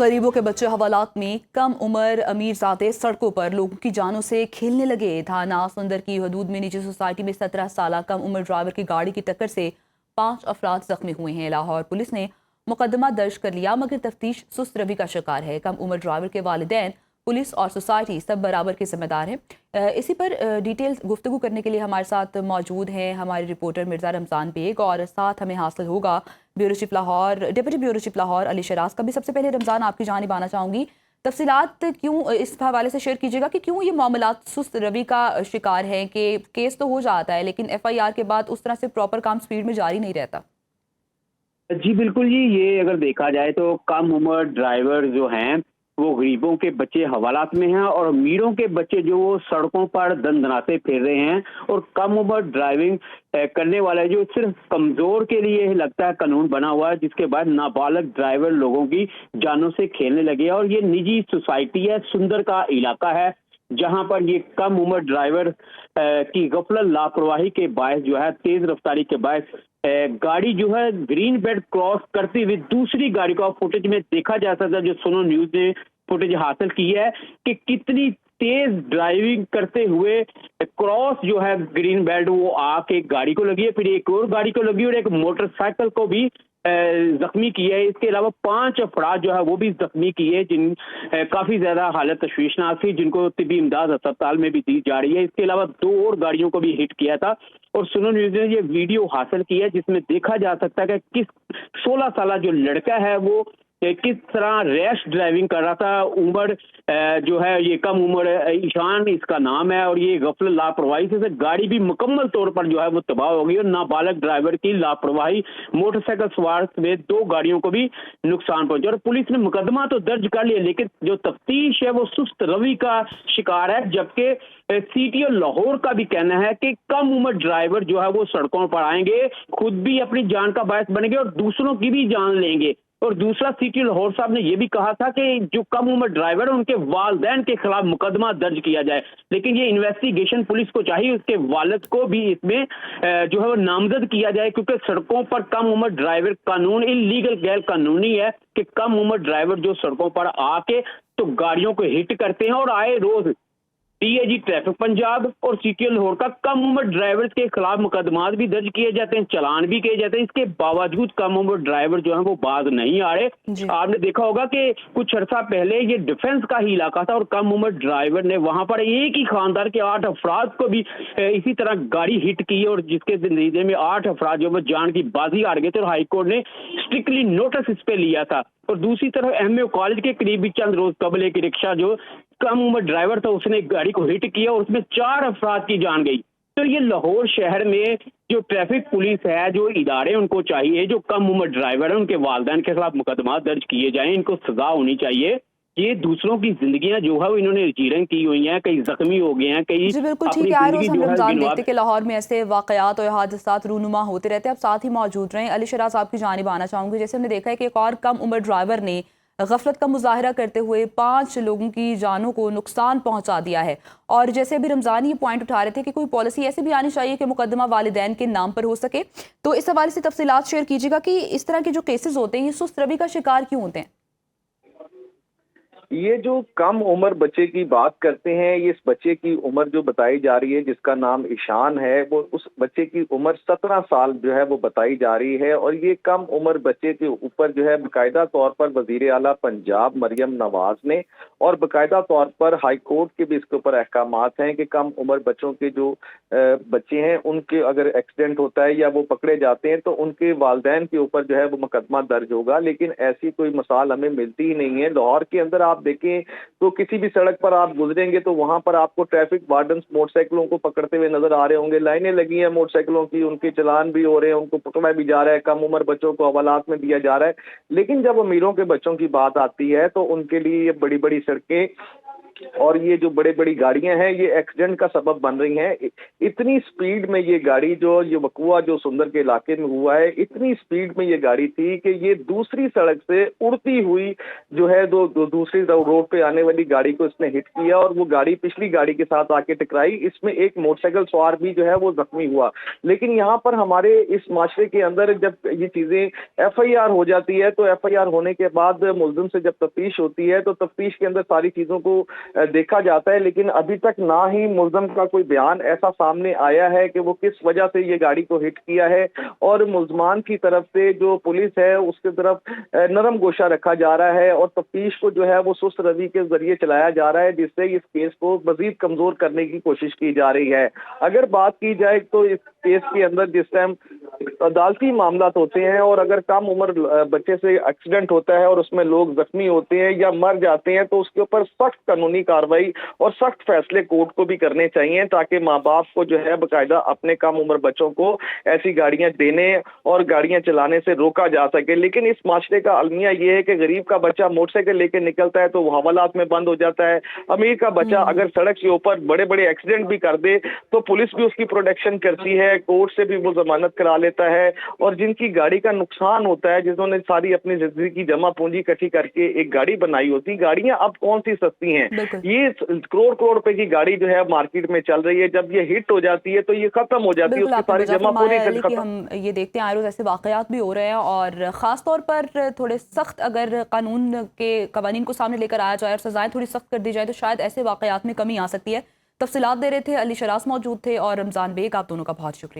गरीबों के बच्चे हवालात में कम उम्र अमीरजादे सड़कों पर लोगों की जानों से खेलने लगे। थाना सुंदर की हदूद में निजी सोसाइटी में 17 साल कम उम्र ड्राइवर की गाड़ी की टक्कर से 5 अफराद जख्मी हुए हैं। लाहौर पुलिस ने मुकदमा दर्ज कर लिया, मगर तफ्तीश सुस्त रवि का शिकार है। कम उम्र ड्राइवर के वालिदैन, पुलिस और सोसाइटी सब बराबर के जिम्मेदार हैं। इसी पर डिटेल गुफ्तगू करने के लिए हमारे साथ मौजूद हैं हमारे रिपोर्टर मिर्ज़ा रमज़ान बेग, और साथ हमें हासिल होगा bureau chief Lahore, deputy bureau chief Lahore Ali Shiraz का भी। सबसे पहले रमज़ान, आपकी जानिब आना चाहूँगी, तफसीलात क्यों इस हवाले से शेयर कीजिएगा कि क्यों ये मामलात सुस्त रवि का शिकार है कि केस तो हो जाता है लेकिन FIR के बाद उस तरह से प्रॉपर काम स्पीड में जारी नहीं रहता। जी बिल्कुल जी, ये अगर देखा जाए तो कम उम्र ड्राइवर जो हैं वो गरीबों के बच्चे हवालात में हैं और अमीरों के बच्चे जो वो सड़कों पर दंदनाते फिर रहे हैं। और कम उम्र ड्राइविंग करने वाला जो सिर्फ कमजोर के लिए लगता है कानून बना हुआ है, जिसके बाद नाबालग ड्राइवर लोगों की जानों से खेलने लगे। और ये निजी सोसाइटी है, सुंदर का इलाका है, जहां पर ये कम उम्र ड्राइवर की गफलत लापरवाही के बायस जो है, तेज रफ्तारी के बायस गाड़ी जो है ग्रीन बेल्ट क्रॉस करते हुए दूसरी गाड़ी को फुटेज में देखा जा सकता है, जो सुनो न्यूज ने फुटेज हासिल की है कि कितनी तेज ड्राइविंग करते हुए क्रॉस जो है ग्रीन बेल्ट वो आके गाड़ी को लगी है, फिर एक और गाड़ी को लगी और एक मोटरसाइकिल को भी जख्मी किया है। इसके अलावा 5 अफराद जो है वो भी जख्मी किए, जिन काफी ज्यादा हालत तशवीशनाक थी, जिनको तिब्बी इमदाद अस्पताल में भी दी जा रही है। इसके अलावा 2 और गाड़ियों को भी हिट किया था। और सुनो न्यूज ने ये वीडियो हासिल की है जिसमें देखा जा सकता है कि किस 16 साल जो लड़का है वो किस तरह रैश ड्राइविंग कर रहा था। उम्र जो है ये कम उम्र, ईशान इसका नाम है, और ये गफलत लापरवाही से गाड़ी भी मुकम्मल तौर पर जो है वो तबाह हो गई और नाबालग ड्राइवर की लापरवाही मोटरसाइकिल सवार समेत 2 गाड़ियों को भी नुकसान पहुंचा। और पुलिस ने मुकदमा तो दर्ज कर लिया, लेकिन जो तफ्तीश है वो सुस्त रवि का शिकार है। जबकि CTO लाहौर का भी कहना है कि कम उम्र ड्राइवर जो है वो सड़कों पर आएंगे, खुद भी अपनी जान का बायस बनेंगे और दूसरों की भी जान लेंगे। और दूसरा, CTO लाहौर साहब ने यह भी कहा था कि जो कम उम्र ड्राइवर है उनके वालिदैन के खिलाफ मुकदमा दर्ज किया जाए, लेकिन ये इन्वेस्टिगेशन पुलिस को चाहिए, उसके वालिद को भी इसमें जो है वो नामजद किया जाए, क्योंकि सड़कों पर कम उम्र ड्राइवर कानून इलीगल, गैर कानूनी है कि कम उम्र ड्राइवर जो सड़कों पर आके तो गाड़ियों को हिट करते हैं। और आए रोज DIG ट्रैफिक पंजाब और CTO लाहौर का कम उम्र ड्राइवर के खिलाफ मुकदमात भी दर्ज किए जाते हैं, चलान भी किए जाते हैं। इसके बावजूद कम उम्र ड्राइवर जो है वो बाज नहीं आ रहे। आपने देखा होगा कि कुछ अर्सा पहले ये डिफेंस का ही इलाका था और कम उम्र ड्राइवर ने वहां पर एक ही खानदान के 8 अफराद को भी इसी तरह गाड़ी हिट की, और जिसके नतीजे में 8 अफराद जो है जान की बाजी हार गए थे और हाईकोर्ट ने स्ट्रिक्टली नोटिस इस पे लिया था। और दूसरी तरफ MAO कॉलेज के करीब भी चंद रोज कबल एक रिक्शा जो कम उम्र ड्राइवर था उसने गाड़ी को हिट किया और उसमें 4 अफराद की जान गई। तो ये लाहौर शहर में जो ट्रैफिक पुलिस है, जो इदारे, उनको चाहिए जो कम उम्र ड्राइवर है उनके वालिदैन के खिलाफ मुकदमा दर्ज किए जाएं, इनको सजा होनी चाहिए। ये दूसरों की जिंदगियां जो है वो इन्होंने जीरन की हुई हैं, कई जख्मी हो गए हैं, कई जी बिल्कुल ठीक है। रोज हम रमजान देखते कि लाहौर में ऐसे वाकयात और हादसात रूनुमा होते रहते हैं। अब साथ ही मौजूद रहे अली शराज, आपकी जानिब आना चाहूंगी। जैसे हमने देखा है कि एक और कम उम्र ड्राइवर ने गफलत का मुजाहरा करते हुए 5 लोगों की जानों को नुकसान पहुंचा दिया है। और जैसे अभी रमजान ये पॉइंट उठा रहे थे कि कोई पॉलिसी ऐसे भी आनी चाहिए कि मुकदमा वालिदैन के नाम पर हो सके, तो इस हवाले से तफसीलात शेयर कीजिएगा कि इस तरह के जो केसेस होते हैं ये सुस्त रवि का शिकार क्यों होते हैं। ये जो कम उम्र बच्चे की बात करते हैं, ये इस बच्चे की उम्र जो बताई जा रही है जिसका नाम ईशान है, वो उस बच्चे की उम्र 17 साल जो है वो बताई जा रही है। और ये कम उम्र बच्चे के ऊपर जो है बाकायदा तौर पर वजीर आला पंजाब मरियम नवाज ने और बाकायदा तौर पर हाई कोर्ट के भी इसके ऊपर अहकामात हैं कि कम उम्र बच्चों के जो बच्चे हैं उनके अगर एक्सीडेंट होता है या वो पकड़े जाते हैं तो उनके वालिदैन के ऊपर जो है वो मुकदमा दर्ज होगा। लेकिन ऐसी कोई मिसाल हमें मिलती ही नहीं है। लाहौर के अंदर आप देखें तो किसी भी सड़क पर आप गुजरेंगे तो वहां पर आपको ट्रैफिक वार्डन मोटरसाइकिलों को पकड़ते हुए नजर आ रहे होंगे, लाइनें लगी हैं मोटरसाइकिलों की, उनके चलान भी हो रहे हैं, उनको पकड़ा भी जा रहा है, कम उम्र बच्चों को हवालात में दिया जा रहा है। लेकिन जब अमीरों के बच्चों की बात आती है तो उनके लिए ये बड़ी बड़ी सड़कें اور یہ جو بڑے بڑی گاڑیاں ہیں یہ ایکسیڈنٹ کا سبب بن رہی ہیں. اتنی سپیڈ میں یہ گاڑی یہ وقوع جو سندر کے علاقے میں ہوا ہے، اتنی سپیڈ میں یہ گاڑی تھی کہ یہ دوسری سڑک سے اڑتی ہوئی جو ہے دوسری روڈ پہ آنے والی گاڑی کو اس نے ہٹ کیا اور وہ گاڑی پچھلی گاڑی کے ساتھ آ کے ٹکرائی. اس میں ایک موٹر سائیکل سوار بھی جو ہے وہ زخمی ہوا. لیکن یہاں پر ہمارے اس معاشرے کے اندر جب یہ چیزیں ایف آئی آر ہو جاتی ہے تو ایف آئی آر ہونے کے بعد ملزم سے جب تفتیش ہوتی ہے تو تفتیش کے اندر ساری چیزوں کو دیکھا جاتا ہے، لیکن ابھی تک نہ ہی ملزم کا کوئی بیان ایسا سامنے آیا ہے کہ وہ کس وجہ سے یہ گاڑی کو ہٹ کیا ہے. اور ملزمان کی طرف سے جو پولیس ہے اس کی طرف نرم گوشہ رکھا جا رہا ہے اور تفتیش کو جو ہے وہ سست روی کے ذریعے چلایا جا رہا ہے، جس سے اس کیس کو مزید کمزور کرنے کی کوشش کی جا رہی ہے. اگر بات کی جائے تو اس کیس کے اندر جس ٹائم عدالتی معاملات ہوتے ہیں اور اگر کم عمر بچے سے ایکسیڈنٹ ہوتا ہے اور اس میں لوگ زخمی ہوتے ہیں یا مر جاتے ہیں تو اس کے اوپر سخت قانونی کارروائی اور سخت فیصلے کورٹ کو بھی کرنے چاہیے تاکہ ماں باپ کو جو ہے باقاعدہ اپنے کم عمر بچوں کو ایسی گاڑیاں دینے اور گاڑیاں چلانے سے روکا جا سکے. لیکن اس معاشرے کا المیہ یہ ہے کہ غریب کا بچہ موٹر سائیکل لے کے نکلتا ہے تو وہ حوالات میں بند ہو جاتا ہے. امیر کا بچہ اگر سڑک کے اوپر بڑے بڑے ایکسیڈنٹ بھی کر دے تو پولیس بھی اس کی پروٹیکشن کرتی ہے، کورٹ سے بھی وہ ضمانت کرا لیتا ہے. اور جن کی گاڑی کا نقصان ہوتا ہے، جنہوں نے ساری اپنی زندگی کی جمع پونجی اکٹھی کر کے ایک گاڑی بنائی ہوتی، گاڑیاں اب کون سی سستی ہیں. بالکل. یہ کروڑ روپے کی گاڑی جو ہے مارکیٹ میں چل رہی ہے، جب یہ ہٹ ہو جاتی ہے تو یہ ختم ہو جاتی ہے، بالکل اس آپ کی نے ساری وجہ جمع فرمایا پونجی علی کہ ختم. ہم یہ دیکھتے ہیں روز ایسے واقعات بھی ہو رہے ہیں اور خاص طور پر تھوڑے سخت اگر قانون کے قوانین کو سامنے لے کر آیا جائے اور سزائیں تھوڑی سخت کر دی جائے تو شاید ایسے واقعات میں کمی آ سکتی ہے. تفصیلات دے رہے تھے علی شراز موجود تھے اور رمضان بیگ، آپ دونوں کا بہت شکریہ.